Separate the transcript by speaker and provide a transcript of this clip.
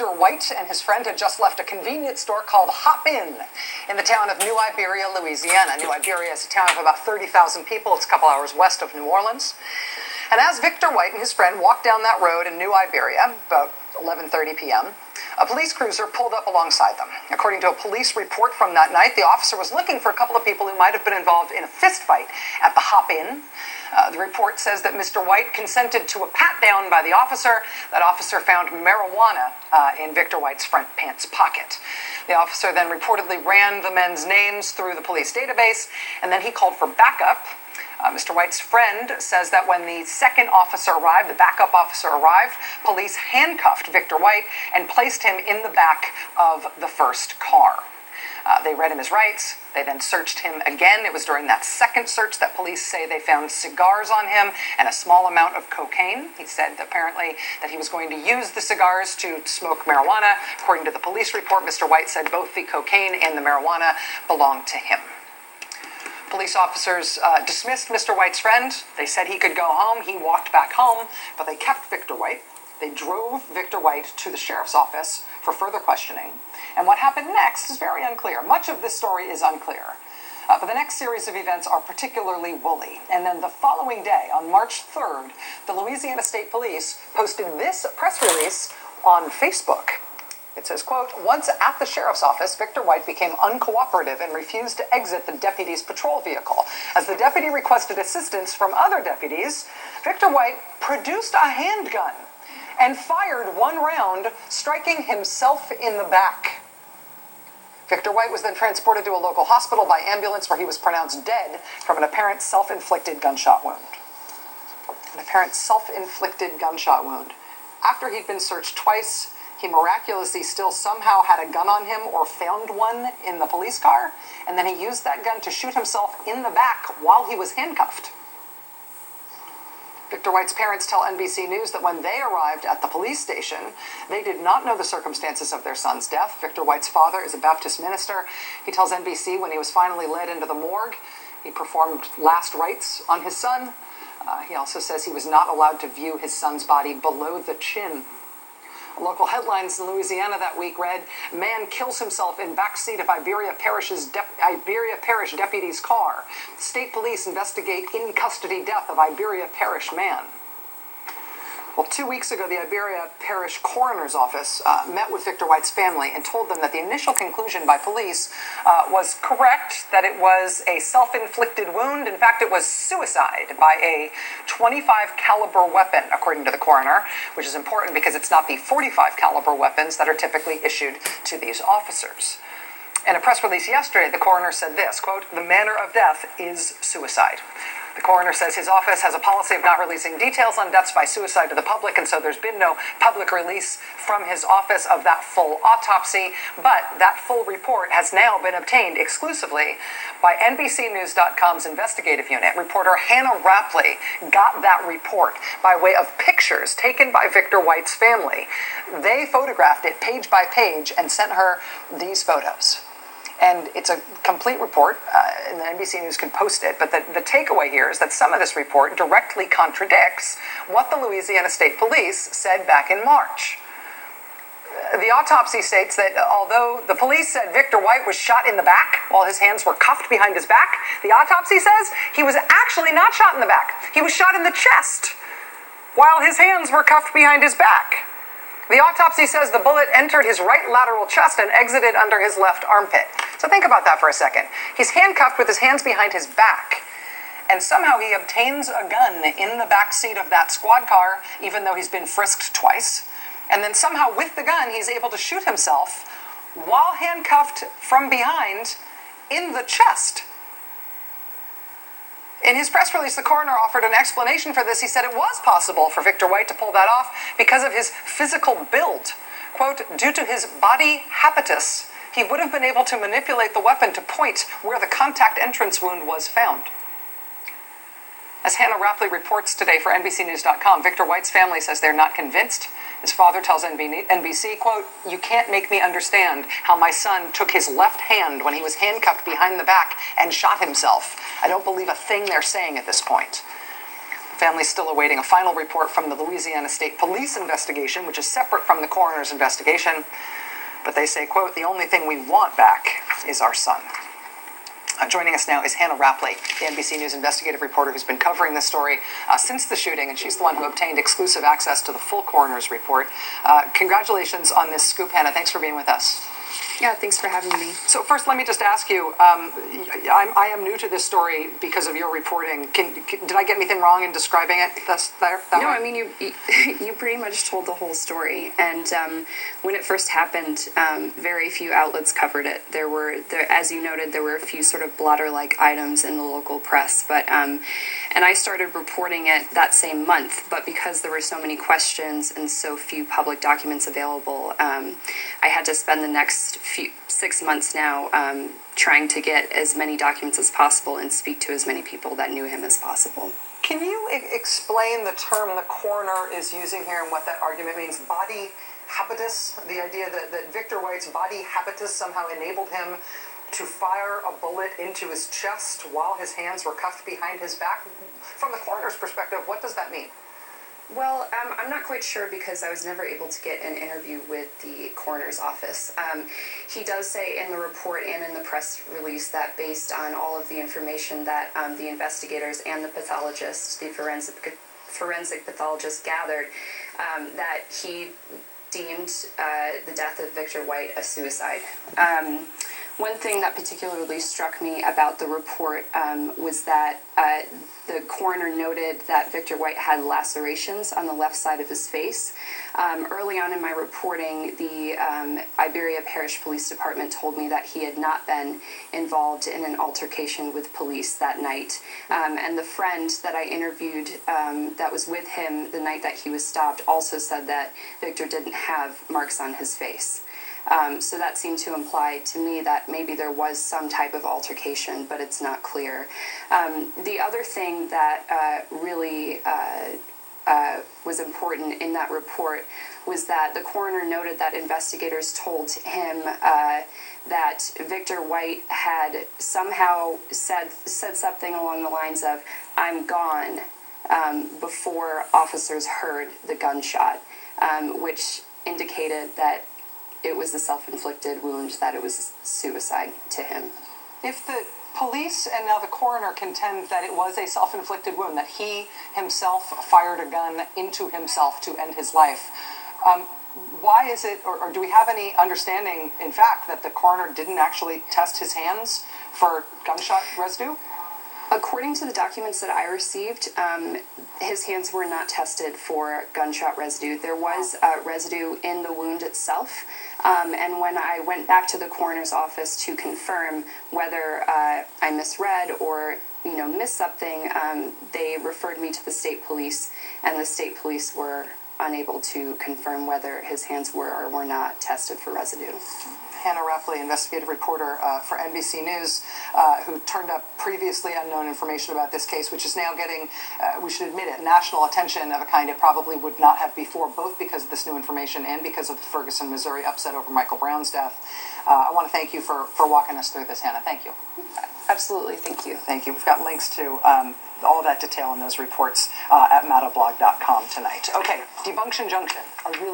Speaker 1: Victor White and his friend had just left a convenience store called Hop In the town of New Iberia, Louisiana. New Iberia is a town of about 30,000 people. It's a couple hours west of New Orleans. And as Victor White and his friend walked down that road in New Iberia, about 11:30 p.m., a police cruiser pulled up alongside them. According to a police report from that night, the officer was looking for a couple of people who might have been involved in a fist fight at the Hop In. The report says that Mr. White consented to a pat-down by the officer. That officer found marijuana in Victor White's front pants pocket. The officer then reportedly ran the men's names through the police database, and then he called for backup. Mr. White's friend says that when the second officer arrived, the backup officer arrived, police handcuffed Victor White and placed him in the back of the first car. They read him his rights. They then searched him again. It was during that second search that police say they found cigars on him and a small amount of cocaine. He said apparently that he was going to use the cigars to smoke marijuana. According to the police report, Mr. White said both the cocaine and the marijuana belonged to him. Police officers dismissed Mr. White's friend. They said he could go home. He walked back home, but they kept Victor White. They drove Victor White to the sheriff's office for further questioning. And what happened next is very unclear. Much of this story is unclear. But the next series of events are particularly woolly. And then the following day, on March 3rd, the Louisiana State Police posted this press release on Facebook. It says, quote, "Once at the sheriff's office, Victor White became uncooperative and refused to exit the deputy's patrol vehicle. As the deputy requested assistance from other deputies, Victor White produced a handgun and fired one round, striking himself in the back. Victor White was then transported to a local hospital by ambulance where he was pronounced dead from an apparent self-inflicted gunshot wound." An apparent self-inflicted gunshot wound. After he'd been searched twice, he miraculously still somehow had a gun on him or found one in the police car, and then he used that gun to shoot himself in the back while he was handcuffed. Victor White's parents tell NBC News that when they arrived at the police station, they did not know the circumstances of their son's death. Victor White's father is a Baptist minister. He tells NBC when he was finally led into the morgue, he performed last rites on his son. He also says he was not allowed to view his son's body below the chin. Local headlines in Louisiana that week read, "Man kills himself in backseat of Iberia Parish deputy's car. State police investigate in-custody death of Iberia Parish man." Well, 2 weeks ago, the Iberia Parish Coroner's Office met with Victor White's family and told them that the initial conclusion by police was correct, that it was a self-inflicted wound. In fact, it was suicide by a .25 caliber weapon, according to the coroner, which is important because it's not the .45 caliber weapons that are typically issued to these officers. In a press release yesterday, the coroner said this, quote, "The manner of death is suicide." The coroner says his office has a policy of not releasing details on deaths by suicide to the public, and so there's been no public release from his office of that full autopsy, but that full report has now been obtained exclusively by NBCNews.com's investigative unit. Reporter Hannah Rapley got that report by way of pictures taken by Victor White's family. They photographed it page by page and sent her these photos. And it's a complete report, and the NBC News can post it, but the takeaway here is that some of this report directly contradicts what the Louisiana State Police said back in March. The autopsy states that although the police said Victor White was shot in the back while his hands were cuffed behind his back, the autopsy says he was actually not shot in the back. He was shot in the chest while his hands were cuffed behind his back. The autopsy says the bullet entered his right lateral chest and exited under his left armpit. So think about that for a second. He's handcuffed with his hands behind his back, and somehow he obtains a gun in the back seat of that squad car, even though he's been frisked twice. And then somehow with the gun, he's able to shoot himself while handcuffed from behind in the chest. In his press release, the coroner offered an explanation for this. He said it was possible for Victor White to pull that off because of his physical build. Quote, "Due to his body habitus, he would have been able to manipulate the weapon to point where the contact entrance wound was found." As Hannah Rapley reports today for NBCNews.com, Victor White's family says they're not convinced. His father tells NBC, quote, "You can't make me understand how my son took his left hand when he was handcuffed behind the back and shot himself. I don't believe a thing they're saying at this point." Families still awaiting a final report from the Louisiana State Police investigation, which is separate from the coroner's investigation. But they say, quote, "The only thing we want back is our son." Joining us now is Hannah Rapley, the NBC News investigative reporter who's been covering this story since the shooting, and she's the one who obtained exclusive access to the full coroner's report. Congratulations on this scoop, Hannah. Thanks for being with us.
Speaker 2: Yeah, thanks for having me.
Speaker 1: So first, let me just ask you, I am new to this story because of your reporting. Did I get anything wrong in describing it that
Speaker 2: No,
Speaker 1: way?
Speaker 2: I mean, you pretty much told the whole story. And when it first happened, very few outlets covered it. As you noted, there were a few sort of blotter-like items in the local press. But and I started reporting it that same month. But because there were so many questions and so few public documents available, I had to spend the next 6 months now trying to get as many documents as possible and speak to as many people that knew him as possible.
Speaker 1: Can you explain the term the coroner is using here and what that argument means? Body habitus, the idea that Victor White's body habitus somehow enabled him to fire a bullet into his chest while his hands were cuffed behind his back. From the coroner's perspective, what does that mean?
Speaker 2: Well, I'm not quite sure because I was never able to get an interview with the coroner's office. He does say in the report and in the press release that based on all of the information that the investigators and the pathologists, the forensic pathologist gathered, that he deemed the death of Victor White a suicide. One thing that particularly struck me about the report was that the coroner noted that Victor White had lacerations on the left side of his face. Early on in my reporting, the Iberia Parish Police Department told me that he had not been involved in an altercation with police that night. And the friend that I interviewed that was with him the night that he was stopped also said that Victor didn't have marks on his face. So that seemed to imply to me that maybe there was some type of altercation, but it's not clear. The other thing that really was important in that report was that the coroner noted that investigators told him that Victor White had somehow said something along the lines of, "I'm gone," before officers heard the gunshot, which indicated that it was a self-inflicted wound, that it was suicide to him.
Speaker 1: If the police and now the coroner contend that it was a self-inflicted wound, that he himself fired a gun into himself to end his life, why is it, or do we have any understanding, in fact, that the coroner didn't actually test his hands for gunshot residue?
Speaker 2: According to the documents that I received, his hands were not tested for gunshot residue. There was residue in the wound itself, and when I went back to the coroner's office to confirm whether I misread or missed something, they referred me to the state police, and the state police were unable to confirm whether his hands were or were not tested for residue.
Speaker 1: Hannah Rapley, investigative reporter for NBC News, who turned up previously unknown information about this case, which is now getting, we should admit it, national attention of a kind it probably would not have before, both because of this new information and because of the Ferguson, Missouri upset over Michael Brown's death. I want to thank you for walking us through this, Hannah. Thank you.
Speaker 2: Absolutely. Thank you.
Speaker 1: Thank you. We've got links to all of that detail in those reports at mattoblog.com tonight. Okay, Debunction Junction, a really